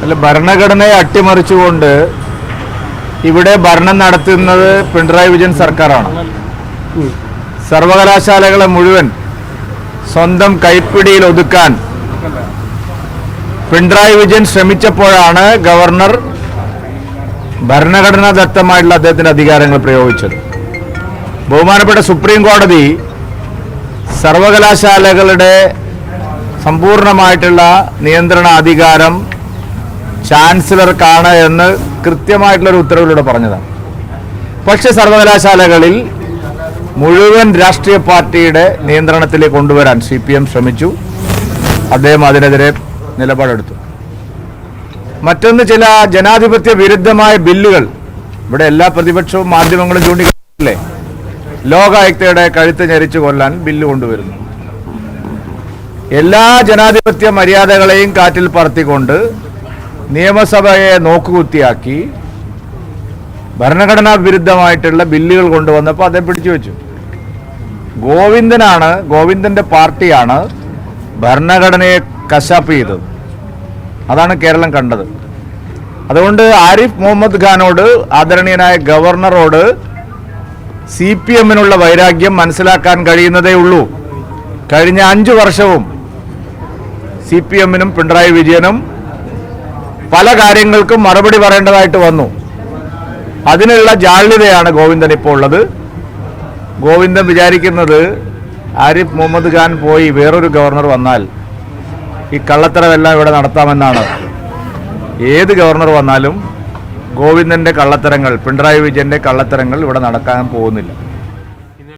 അല്ല, ഭരണഘടനയെ അട്ടിമറിച്ചുകൊണ്ട് ഇവിടെ ഭരണം നടത്തുന്നത് പിണറായി വിജയൻ സർക്കാരാണ്. സർവകലാശാലകളെ മുഴുവൻ സ്വന്തം കൈപ്പിടിയിൽ ഒതുക്കാൻ പിണറായി വിജയൻ ശ്രമിച്ചപ്പോഴാണ് ഗവർണർ ഭരണഘടനാദത്തമായിട്ടുള്ള അദ്ദേഹത്തിന്റെ അധികാരങ്ങൾ പ്രയോഗിച്ചത്. ബഹുമാനപ്പെട്ട സുപ്രീം കോടതി സർവകലാശാലകളുടെ സമ്പൂർണമായിട്ടുള്ള നിയന്ത്രണ അധികാരം ചാൻസലർക്കാണ് എന്ന് കൃത്യമായിട്ടുള്ളൊരു ഉത്തരവിലൂടെ പറഞ്ഞതാണ്. പക്ഷേ സർവകലാശാലകളിൽ മുഴുവൻ രാഷ്ട്രീയ പാർട്ടിയുടെ നിയന്ത്രണത്തിലേക്ക് കൊണ്ടുവരാൻ CPM ശ്രമിച്ചു. അദ്ദേഹം അതിനെതിരെ നിലപാടെടുത്തു. മറ്റൊന്ന്, ചില ജനാധിപത്യ വിരുദ്ധമായ ബില്ലുകൾ ഇവിടെ എല്ലാ പ്രതിപക്ഷവും മാധ്യമങ്ങളും ചൂണ്ടിക്കാണില്ലേ, ലോകായുക്തയുടെ കഴുത്ത് ഞെരിച്ചു കൊല്ലാൻ ബില്ല് കൊണ്ടുവരുന്നു. എല്ലാ ജനാധിപത്യ മര്യാദകളെയും കാറ്റിൽ പറത്തിക്കൊണ്ട് നിയമസഭയെ നോക്കുകുത്തിയാക്കി ഭരണഘടനാ വിരുദ്ധമായിട്ടുള്ള ബില്ലുകൾ കൊണ്ടുവന്നപ്പോൾ അദ്ദേഹം പിടിച്ചു വെച്ചു. ഗോവിന്ദന്റെ പാർട്ടിയാണ് ഭരണഘടനയെ കശാപ്പ് ചെയ്തത്. അതാണ് കേരളം കണ്ടത്. അതുകൊണ്ട് ആരിഫ് മുഹമ്മദ് ഖാനോട്, ആദരണീയനായ ഗവർണറോട് CPMനുള്ള വൈരാഗ്യം മനസ്സിലാക്കാൻ കഴിയുന്നതേ ഉള്ളൂ. കഴിഞ്ഞ 5 വർഷവും CPMനും പിണറായി വിജയനും പല കാര്യങ്ങൾക്കും മറുപടി പറയേണ്ടതായിട്ട് വന്നു. അതിനുള്ള ജാള്യതയാണ് ഗോവിന്ദൻ ഇപ്പോൾ ഉള്ളത്. ഗോവിന്ദൻ വിചാരിക്കുന്നത് ആരിഫ് മുഹമ്മദ് ഖാൻ പോയി വേറൊരു ഗവർണർ വന്നാൽ ഈ കള്ളത്തരമെല്ലാം ഇവിടെ നടത്താമെന്നാണ്. ഏത് ഗവർണർ വന്നാലും ഗോവിന്ദന്റെ കള്ളത്തരങ്ങൾ, പിണറായി വിജയന്റെ കള്ളത്തരങ്ങൾ ഇവിടെ നടക്കാൻ പോകുന്നില്ല.